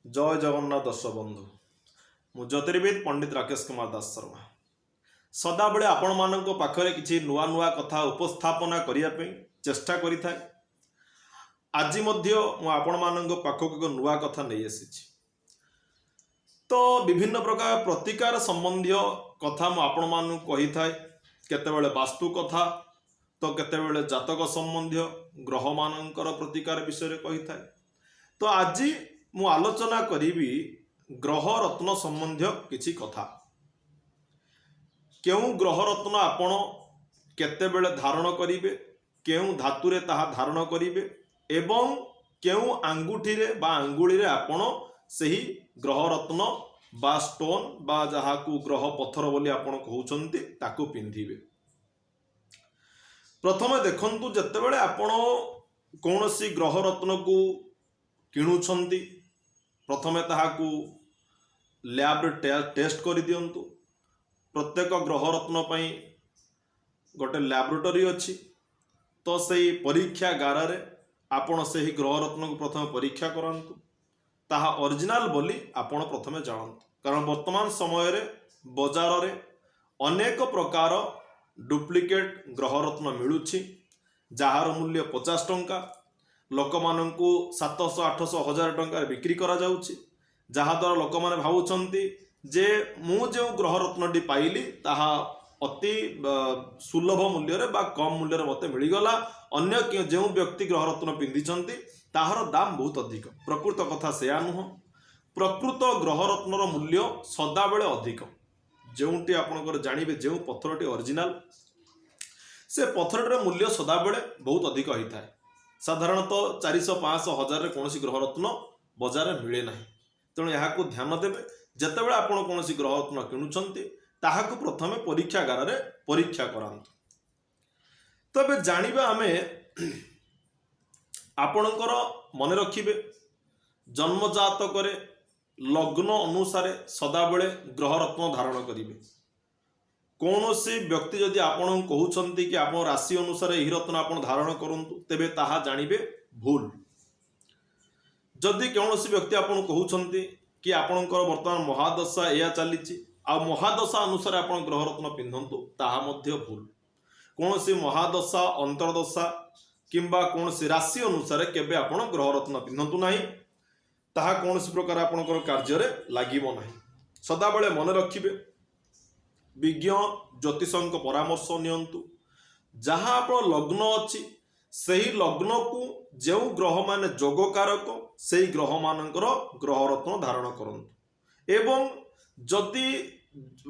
जय जगन्नाथ दर्शक बंधु मु ज्योतिर्विद पंडित राकेश कुमार दास शर्मा सदाबले आपण मानक पाखरे किछि नुआ नुआ कथा उपस्थापना करिया पे चेष्टा करि थाए। आज मध्य मु आपण मानक पाखक एक नुआ कथा नहीं आसी तो विभिन्न प्रकार प्रतिकार संबंधी कथा मु आपण मानक कहि थाए। केतेबेले वास्तु कथा तो केतेबेले जातक संबंधी ग्रह मानकर प्रतिकार विषय कहि थाए। तो आज मु आलोचना करी ग्रह रत्न संबंधी किछि कथा। केउ ग्रह रत्न आपण केतेबेले धारण करिवे, केउ धातुरे ताहा धारण करिवे एवं केउ आंगुठी रे बा आंगुली रे आपण सही ग्रह रत्न बा स्टोन बा जहाकू ग्रह पत्थर बोली आपण कहउछंती ताकू पिंधिबे। प्रथमे देखंतु जेतेबेले आपण कोनोसी ग्रह रत्न को किणुछंती प्रथमे ताहाकू लैब रे टेस्ट कर दियंतु। प्रत्येक ग्रह रत्न पई गोटे लैबोरेटरी अच्छी तो सही परीक्षा गार रे आपण सही ग्रह रत्न को प्रथम परीक्षा करंतु ताहा ओरिजिनल बोली आपण प्रथमे जानंतु। कारण वर्तमान समय रे बाजार रे अनेक प्रकार डुप्लिकेट ग्रह रत्न मिलुछि जार मूल्य 50 टंका लोक माननकू 700-800 हजार टंका बिक्री करा जाउछि। जहा द्वारा लोक माने भावुछंती जे मु जो ग्रह रत्नटी पाइली ताहा अति सुलभ मूल्य रे बा कम मूल्य रे मते मिली गला। अन्य जो व्यक्ति ग्रह रत्न पिंधिछंती ताहार दाम बहुत अधिक। प्रकृत कथा सेया नुह। प्रकृत ग्रह रत्नर मूल्य सदा बेले अधिक। जोंटी आपनकर जानिबे जो पत्थरटी ओरिजिनल से पत्थरटर मूल्य सदा बेले बहुत अधिक होई थाए। साधारणतः 400-500 हजार कौन ग्रह रत्न बजार में मिले ना। तेणु यहाँ ध्यान देवे जितेबाला आपण कौन ग्रह रत्न किणुंट ताहाकू प्रथमे परीक्षागार रे परीक्षा करांतु। तबे जानिबा आमे आपणकर मन रखिबे जन्मजातक लग्न अनुसार सदाबले ग्रह रत्न धारण करिवे। कौनसी व्यक्ति जदि आपण कहउछंती कि आपण राशि अनुसार एही रत्न आपण धारण करंतु तेबे ताहा जानिबे भूल। जदि कौनसी व्यक्ति आपण कहउछंती कि आपणकर वर्तमान महादशा एया चलीछि आ महादशा अनुसार आपण ग्रह रत्न पिंधंतु ताहा मध्य भूल। कौनसी महादशा अंतरदशा किंबा कौनसी राशि अनुसार केबे आपण ग्रह रत्न पिंधंतु नाही। ताहा कौनसी प्रकार आपणकर कार्य रे लागिबो नाही। सदाबले मन रखिबे विज्ञ ज्योतिषों परामर्श नियंतु। जहाँ आप लग्न अच्छी सही लग्न को जो ग्रह मान जोगकारक से ग्रह मानकर ग्रह रत्न धारण करंतु। एवं जदि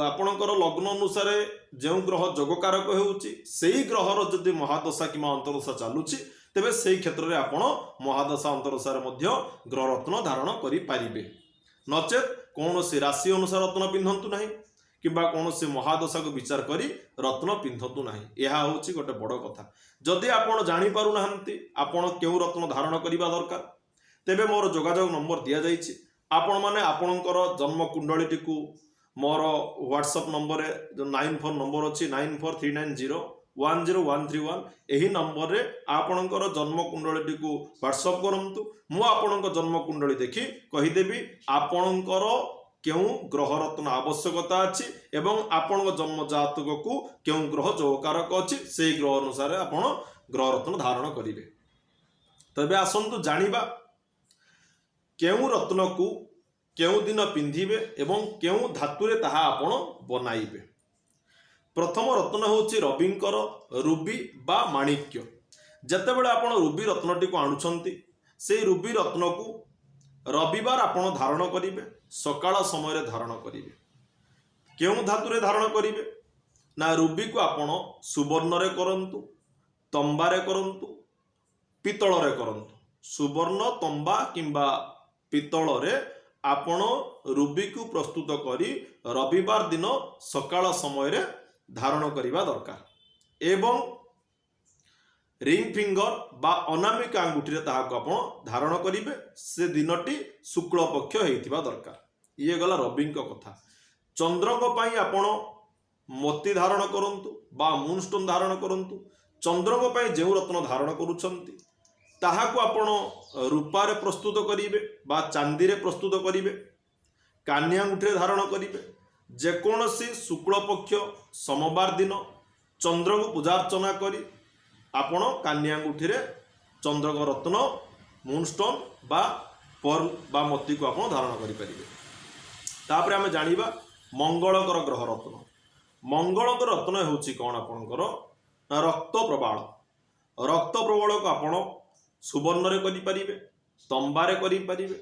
आपणकर लग्न अनुसार जो ग्रह जोगकारक होउची सेही ग्रहर जदि महादशा कि अंतरदशा चलुची तेबे सेही क्षेत्र में आपण महादशा अंतरदशा मध्य ग्रह रत्न धारण करि पारिबे। नचेत कौनसी राशि अनुसार रत्न पिंधंतु नाही किंबा कौन से महादशा को विचार करी रत्न पिंधतु नाही। यह हूँ गोटे बड़ कथा। जदि आपण जानी पारु नाहंती आपण केउ रत्न धारण करिबा दरकार तेबे मोर जोगाजोग नंबर दिया जाइछि। आपण माने आपणकर जन्म कुंडलीटी को मोर व्हाट्सएप नंबर जो 94 नंबर अच्छी 9439010131 एही नंबर रे आपणकर जन्म कुंडलीटी को व्हाट्सएप करंतु। मु आपणकर जन्म कुंडली देखि कहिदेबी आपणकर क्यों ग्रह रत्न आवश्यकता अच्छी एवं आपण जन्म जातक को क्यों ग्रह जोकारक अच्छी से ग्रह अनुसार आपण ग्रह रत्न धारण करेंगे। तबे आसंतु जानिबा क्यों रत्न को क्यों दिन पिंधिबे एवं क्यों धातुरे ताहा आपण बनाइबे। प्रथम रत्न होची रविंकर रुबी बा माणिक्य। जेतेबेले आपण रुबी रत्नटी को आणुछंती से रुबी रत्न को रविवार आपण धारण करेंगे। सकाळ समय रे धारण करेंगे। क्यों धातुरे धारण करेंगे ना रुबी को आपण सुवर्ण रे करंतु, तंबा रे करंतु, पितल रे करंतु। सुवर्ण तंबा किंबा पितल रे आपण रुबी को प्रस्तुत करी रविवार दिन सकाळ समय रे धारण करिबा दरकार। एवं रिंग फिंगर बा अनामिक आंगुठी रे ताहाको आपण धारण करिवे। से दिनटी शुक्ल पक्ष हेतिबा दरकार। ये गला रविंक कथा। चंद्रक पई आपण मोती धारण करंतु बा मूनस्टोन धारण करंतु। चंद्रक पई जेउ रत्न धारण करूछंती ତାହାକୁ ଆପଣ ରୂପାରେ ପ୍ରସ୍ତୁତ କରିବେ ବା ଚାନ୍ଦିରେ ପ୍ରସ୍ତୁତ କରିବେ, କାନି ଆଙ୍ଗୁଠିରେ ଧାରଣ କରିବେ। ଯେକୌଣସି ଶୁକ୍ଳ ପକ୍ଷ ସୋମବାର ଦିନ ଚନ୍ଦ୍ରକୁ ପୂଜାର୍ଚ୍ଚନା କରି ଆପଣ କାନି ଆଙ୍ଗୁଠିରେ ଚନ୍ଦ୍ରଙ୍କ ରତ୍ନ ମୁନଷ୍ଟୋନ୍ ବା ପର୍ଲ ବା ମୋତିକୁ ଆପଣ ଧାରଣ କରିପାରିବେ। ତାପରେ ଆମେ ଜାଣିବା ମଙ୍ଗଳଙ୍କର ଗ୍ରହ ରତ୍ନ। ମଙ୍ଗଳଙ୍କର ରତ୍ନ ହେଉଛି କ'ଣ ଆପଣଙ୍କର ନା ରକ୍ତ ପ୍ରବାଳ। ରକ୍ତ ପ୍ରବାଳକୁ ଆପଣ ସୁବର୍ଣ୍ଣରେ କରିପାରିବେ, ତମ୍ବାରେ କରିପାରିବେ,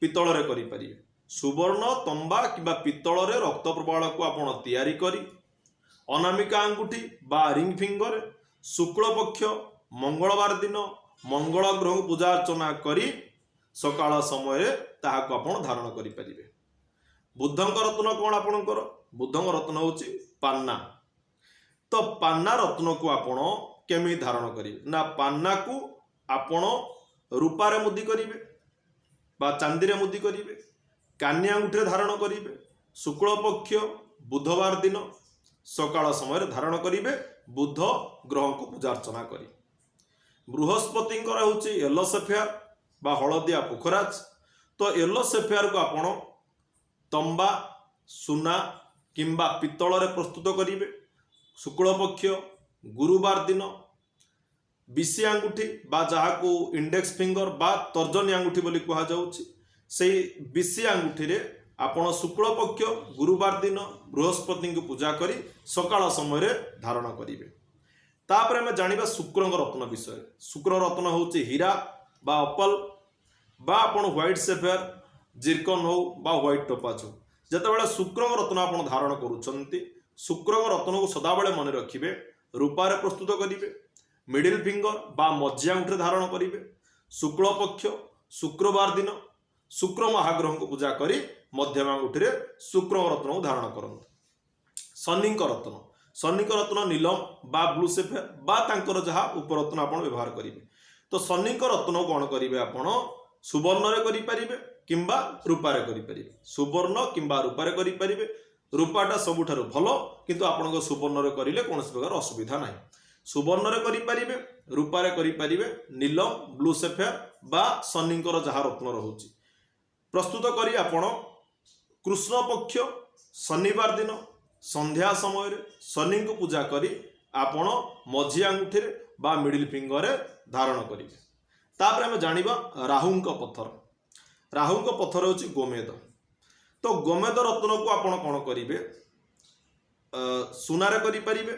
ପିତ୍ତଳରେ କରିପାରିବେ। ସୁବର୍ଣ୍ଣ, ତମ୍ବା କିମ୍ବା ପିତ୍ତଳରେ ରକ୍ତ ପ୍ରବାଳକୁ ଆପଣ ତିଆରି କରି ଅନାମିକା ଆଙ୍ଗୁଠି ବା ରିଙ୍ଗ ଫିଙ୍ଗରରେ ଶୁକ୍ଳ ପକ୍ଷ ମଙ୍ଗଳବାର ଦିନ ମଙ୍ଗଳ ଗ୍ରହକୁ ପୂଜା ଅର୍ଚ୍ଚନା କରି ସକାଳ ସମୟରେ ତାହାକୁ ଆପଣ ଧାରଣ କରିପାରିବେ। ବୁଦ୍ଧଙ୍କ ରତ୍ନ କ'ଣ ଆପଣଙ୍କର? ବୁଦ୍ଧଙ୍କ ରତ୍ନ ହେଉଛି ପାନ୍ନା। ତ ପାନ୍ନା ରତ୍ନକୁ ଆପଣ କେମିତି ଧାରଣ କରିବେ ନା ପାନ୍ନାକୁ ଆପଣ ରୂପାରେ ମୁଦି କରିବେ ବା ଚାନ୍ଦିରେ ମୁଦି କରିବେ, କାନି ଆଙ୍ଗୁଠିରେ ଧାରଣ କରିବେ, ଶୁକ୍ଳ ପକ୍ଷ ବୁଧବାର ଦିନ ସକାଳ ସମୟରେ ଧାରଣ କରିବେ ବୁଦ୍ଧ ଗ୍ରହଙ୍କୁ ପୂଜା ଅର୍ଚ୍ଚନା କରି। ବୃହସ୍ପତିଙ୍କର ହେଉଛି ୟେଲୋ ସେଫେୟାର ବା ହଳଦିଆ ପୋଖରାଜ। ତ ୟେଲୋ ସେଫେୟାରକୁ ଆପଣ ତମ୍ବା, ସୁନା କିମ୍ବା ପିତ୍ତଳରେ ପ୍ରସ୍ତୁତ କରିବେ। ଶୁକ୍ଳ ପକ୍ଷ ଗୁରୁବାର ଦିନ ବିଶି ଆଙ୍ଗୁଠି ବା ଯାହାକୁ ଇଣ୍ଡେକ୍ସ ଫିଙ୍ଗର ବା ତର୍ଜନୀ ଆଙ୍ଗୁଠି ବୋଲି କୁହାଯାଉଛି, ସେଇ ବିଶି ଆଙ୍ଗୁଠିରେ ଆପଣ ଶୁକ୍ଳ ପକ୍ଷ ଗୁରୁବାର ଦିନ ବୃହସ୍ପତିଙ୍କୁ ପୂଜା କରି ସକାଳ ସମୟରେ ଧାରଣ କରିବେ। ତାପରେ ଆମେ ଜାଣିବା ଶୁକ୍ରଙ୍କ ରତ୍ନ ବିଷୟରେ। ଶୁକ୍ର ରତ୍ନ ହେଉଛି ହୀରା ବା ଅପଲ ବା ଆପଣ ହ୍ୱାଇଟ୍ ସେଫେୟାର ଜିର୍କନ ହଉ ବା ହ୍ୱାଇଟ୍ ଟୋପାଜ ହଉ। ଯେତେବେଳେ ଶୁକ୍ରଙ୍କ ରତ୍ନ ଆପଣ ଧାରଣ କରୁଛନ୍ତି, ଶୁକ୍ରଙ୍କ ରତ୍ନକୁ ସଦାବେଳେ ମନେ ରଖିବେ ରୂପାରେ ପ୍ରସ୍ତୁତ କରିବେ, ମିଡିଲ ଫିଙ୍ଗର ବା ମଝି ଆଙ୍ଗୁଠିରେ ଧାରଣ କରିବେ। ଶୁକ୍ଳ ପକ୍ଷ ଶୁକ୍ରବାର ଦିନ ଶୁକ୍ର ମହାଗ୍ରହଙ୍କୁ ପୂଜା କରି ମଧ୍ୟମ ଆଙ୍ଗୁଠିରେ ଶୁକ୍ରଙ୍କ ରତ୍ନକୁ ଧାରଣ କରନ୍ତୁ। ଶନିଙ୍କ ରତ୍ନ। ଶନିଙ୍କ ରତ୍ନ ନୀଲମ ବା ବ୍ଲୁ ସେଫେୟାର ବା ତାଙ୍କର ଯାହା ଉପରତ୍ନ ଆପଣ ବ୍ୟବହାର କରିବେ। ତ ଶନିଙ୍କ ରତ୍ନ କ'ଣ କରିବେ ଆପଣ ସୁବର୍ଣ୍ଣରେ କରିପାରିବେ କିମ୍ବା ରୂପାରେ କରିପାରିବେ। ସୁବର୍ଣ୍ଣ କିମ୍ବା ରୂପାରେ କରିପାରିବେ। ରୂପାଟା ସବୁଠାରୁ ଭଲ, କିନ୍ତୁ ଆପଣଙ୍କ ସୁବର୍ଣ୍ଣରେ କରିଲେ କୌଣସି ପ୍ରକାର ଅସୁବିଧା ନାହିଁ। ସୁବର୍ଣ୍ଣରେ କରିପାରିବେ, ରୂପାରେ କରିପାରିବେ। ନୀଲମ, ବ୍ଲୁ ସେଫେୟାର ବା ଶନିଙ୍କର ଯାହା ରତ୍ନ ରହୁଛି ପ୍ରସ୍ତୁତ କରି ଆପଣ କୃଷ୍ଣ ପକ୍ଷ ଶନିବାର ଦିନ ସନ୍ଧ୍ୟା ସମୟରେ ଶନିଙ୍କୁ ପୂଜା କରି ଆପଣ ମଝି ଆଙ୍ଗୁଠିରେ ବା ମିଡିଲ ଫିଙ୍ଗରରେ ଧାରଣ କରିବେ। ତାପରେ ଆମେ ଜାଣିବା ରାହୁଙ୍କ ପଥର। ରାହୁଙ୍କ ପଥର ହେଉଛି ଗୋମେଦ। ତ ଗୋମେଦ ରତ୍ନକୁ ଆପଣ କ'ଣ କରିବେ ସୁନାରେ କରିପାରିବେ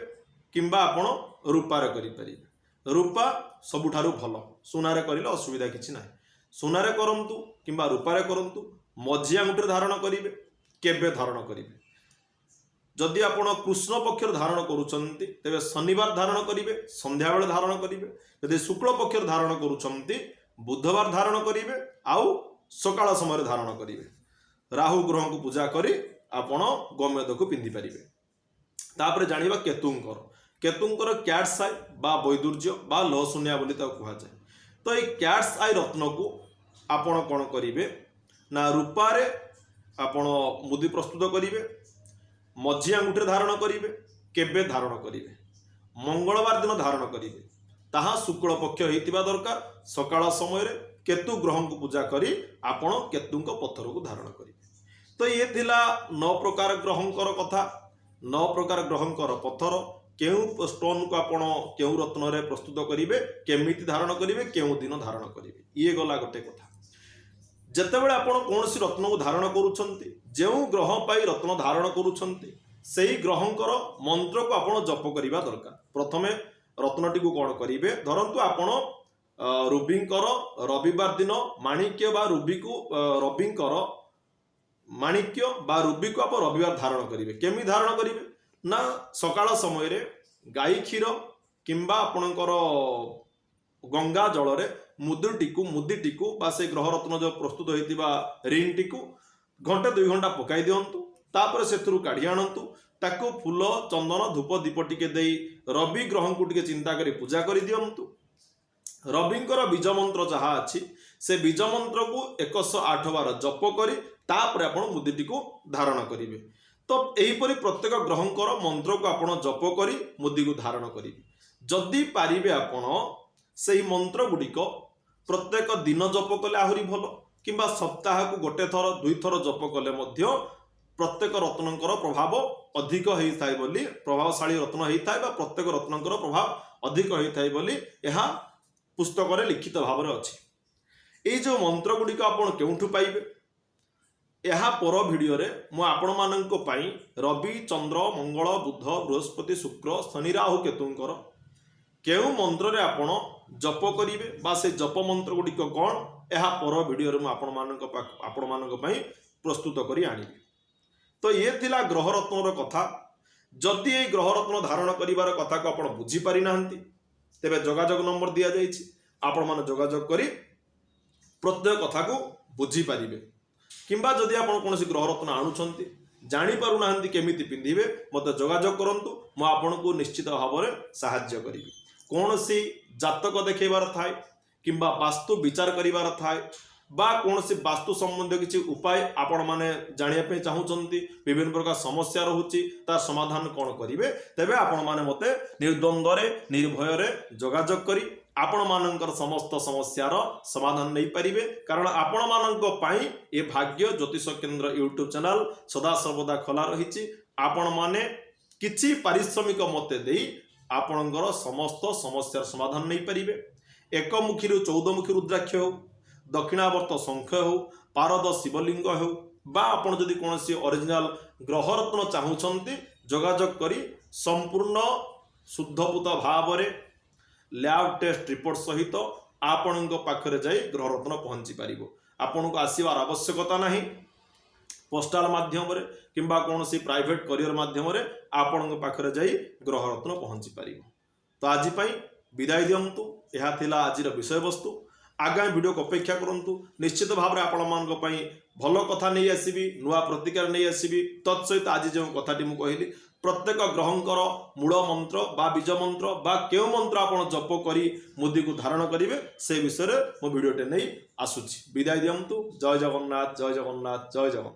କିମ୍ବା ଆପଣ ରୂପାରେ କରିପାରିବେ। ରୂପା ସବୁଠାରୁ ଭଲ, ସୁନାରେ କରିଲେ ଅସୁବିଧା କିଛି ନାହିଁ। ସୁନାରେ କରନ୍ତୁ କିମ୍ବା ରୂପାରେ କରନ୍ତୁ। ମଝି ଆଙ୍ଗୁଠିରେ ଧାରଣ କରିବେ। କେବେ ଧାରଣ କରିବେ? ଯଦି ଆପଣ କୃଷ୍ଣ ପକ୍ଷରେ ଧାରଣ କରୁଛନ୍ତି ତେବେ ଶନିବାର ଧାରଣ କରିବେ, ସନ୍ଧ୍ୟାବେଳେ ଧାରଣ କରିବେ। ଯଦି ଶୁକ୍ଳ ପକ୍ଷରେ ଧାରଣ କରୁଛନ୍ତି ବୁଧବାର ଧାରଣ କରିବେ ଆଉ ସକାଳ ସମୟରେ ଧାରଣ କରିବେ। ରାହୁ ଗ୍ରହଙ୍କୁ ପୂଜା କରି ଆପଣ ଗୋମେଦକୁ ପିନ୍ଧିପାରିବେ। ତାପରେ ଜାଣିବା କେତୁଙ୍କର। କେତୁଙ୍କର କ୍ୟାଟ୍ସ ଆଇ ବା ବୈଦୁର୍ଯ୍ୟ ବା ଲହଶୁନିଆ ବୋଲି ତାକୁ କୁହାଯାଏ। ତ ଏଇ କ୍ୟାଟ୍ସ ଆଇ ରତ୍ନକୁ ଆପଣ କ'ଣ କରିବେ ନା ରୂପାରେ ଆପଣ ମୁଦି ପ୍ରସ୍ତୁତ କରିବେ, ମଝି ଆଙ୍ଗୁଠିରେ ଧାରଣ କରିବେ। କେବେ ଧାରଣ କରିବେ? ମଙ୍ଗଳବାର ଦିନ ଧାରଣ କରିବେ। ତାହା ଶୁକ୍ଳ ପକ୍ଷ ହେଇଥିବା ଦରକାର। ସକାଳ ସମୟରେ କେତୁ ଗ୍ରହଙ୍କୁ ପୂଜା କରି ଆପଣ କେତୁଙ୍କ ପଥରକୁ ଧାରଣ କରିବେ। ତ ଇଏ ଥିଲା 9 ପ୍ରକାର ଗ୍ରହଙ୍କର କଥା। 9 ପ୍ରକାର ଗ୍ରହଙ୍କର ପଥର, କେଉଁ ଷ୍ଟୋନକୁ ଆପଣ କେଉଁ ରତ୍ନରେ ପ୍ରସ୍ତୁତ କରିବେ, କେମିତି ଧାରଣ କରିବେ, କେଉଁ ଦିନ ଧାରଣ କରିବେ, ଇଏ ଗଲା ଗୋଟେ କଥା। ଯେତେବେଳେ ଆପଣ କୌଣସି ରତ୍ନକୁ ଧାରଣ କରୁଛନ୍ତି, ଯେଉଁ ଗ୍ରହ ପାଇଁ ରତ୍ନ ଧାରଣ କରୁଛନ୍ତି ସେହି ଗ୍ରହଙ୍କର ମନ୍ତ୍ରକୁ ଆପଣ ଜପ କରିବା ଦରକାର। ପ୍ରଥମେ ରତ୍ନଟିକୁ କ'ଣ କରିବେ, ଧରନ୍ତୁ ଆପଣ ରୁବିଙ୍କର ରବିବାର ଦିନ ମାଣିକ୍ୟ ବା ରବିଙ୍କର ମାଣିକ୍ୟ ବା ରୁବିକୁ ଆପଣ ରବିବାର ଧାରଣ କରିବେ। କେମିତି ଧାରଣ କରିବେ ନା ସକାଳ ସମୟରେ ଗାଈ କ୍ଷୀର କିମ୍ବା ଆପଣଙ୍କର ଗଙ୍ଗା ଜଳରେ ମୁଦିଟିକୁ ବା ସେ ଗ୍ରହ ରତ୍ନ ଯେଉଁ ପ୍ରସ୍ତୁତ ହୋଇଥିବା ରିଙ୍ଗଟିକୁ ଘଣ୍ଟେ 2 ଘଣ୍ଟା ପକାଇ ଦିଅନ୍ତୁ। ତାପରେ ସେଥିରୁ କାଢ଼ି ଆଣନ୍ତୁ। ତାକୁ ଫୁଲ, ଚନ୍ଦନ, ଧୂପ, ଦୀପ ଟିକେ ଦେଇ ରବି ଗ୍ରହଙ୍କୁ ଟିକେ ଚିନ୍ତା କରି ପୂଜା କରି ଦିଅନ୍ତୁ। ରବିଙ୍କର ବୀଜ ମନ୍ତ୍ର ଯାହା ଅଛି ସେ ବୀଜ ମନ୍ତ୍ରକୁ 108 ବାର ଜପ କରି ତାପରେ ଆପଣ ମୁଦିଟିକୁ ଧାରଣ କରିବେ। ତ ଏହିପରି ପ୍ରତ୍ୟେକ ଗ୍ରହଙ୍କର ମନ୍ତ୍ରକୁ ଆପଣ ଜପ କରି ମୁଦିକୁ ଧାରଣ କରିବେ। ଯଦି ପାରିବେ ଆପଣ ସେହି ମନ୍ତ୍ର ଗୁଡ଼ିକ प्रत्येक दिन जप कले आहुरी भल किंबा सप्ताह को गोटे थर दुई थर जप कले मध्य प्रत्येक रत्नकर प्रभाव अधिक होता है बोली प्रभावशाली रत्न होता है प्रत्येक रत्नकर प्रभाव अधिक होता है बोली यह पुस्तक रे लिखित भाव में अच्छी। ये जो मंत्र गुड़िक आपण केउठु पाइबे यह पर वीडियो रे मु आपण मानक पई रवि चंद्र मंगल बुध बृहस्पति शुक्र शनि राहु केतुंकर केउ मंत्र रे आपण जप करिवे बा से जप मंत्र गुड़िक कौन यह पर वीडियो रे मु आपण मानक पई प्रस्तुत करी आनिबी। तो ये थिला ग्रह रत्नर कथा। जदि ये ग्रह रत्न धारण करिवार कथा को आपण बुझी पारि नाहंती तेबे जोगाजोग नंबर दिया जाइछि आपण माने जोगाजोग करी प्रत्येक कथा को बुझी पारिबे किंबा जदि आपण कोनोसी ग्रह रत्न आणुछंती जानि पारु नाहंती केमिति पिंधिबे मते जोगाजोग करंतु मु आपण को निश्चित भाव में सहाय्य करिबि। कोनोसी जातक देखैबार थाए किंबा वास्तु विचार करिवार थाए बा कौन से वास्तु संबंधी किसी उपाय आपण माने जानिया पे चाहूचंती विभिन्न प्रकार समस्या रहुची तार समाधान कौन करिवे तेबे आपण माने मते निर्द्वंद्व निर्भय रे जोगाजोग करी आपण मानकर समस्त समस्यार समाधान नहीं पारिबे कारण आपण मानक पाई ए भाग्य ज्योतिष केंद्र यूट्यूब चैनल सदा सर्वदा खोला रहिछि। आपण माने किछि पारिश्रमिक मते देई आपणकर समस्त समस्यार समाधान नहीं पारिबे। एकमुखी रु 14 मुखी रुद्राक्ष हो दक्षिणावर्त शंख हो पारद शिवलिंग हो बा आपण जदि कोनोसी ओरिजिनल ग्रह रत्न चाहूचंती जोगाजोग करी संपूर्ण शुद्धपूत भाव रे लैब टेस्ट रिपोर्ट सहित आपण पाखरे जाई ग्रह रत्न पहुंची पारिबो। आपण को आसीबार आवश्यकता नहीं पोस्टाल माध्यम रे किंबा कोनोसी प्राइवेट करियर माध्यम रे आपण पाखरे जाई ग्रह रत्न पहुंची पारिबो। तो आज पई विदाय दियंतु। यह थिला आजिर विषय वस्तु। आगामी वीडियो को अपेक्षा करंतु निश्चित भाव में आपण मानक पई भलो कथा नहीं आसीबी नुआ प्रतिकार नहीं आसीबी। तत्सहित आज जो कथाटी मु कहली प्रत्येक ग्रहंकर मूल मंत्र बा बीज मंत्र बा केउ मंत्र आपण जप करी मुदी को धारण करिवे से विषय में मो वीडियोटे नहीं आसुची। विदाय दियंतु। जय जगन्नाथ जय जगन्नाथ जय जगन्नाथ।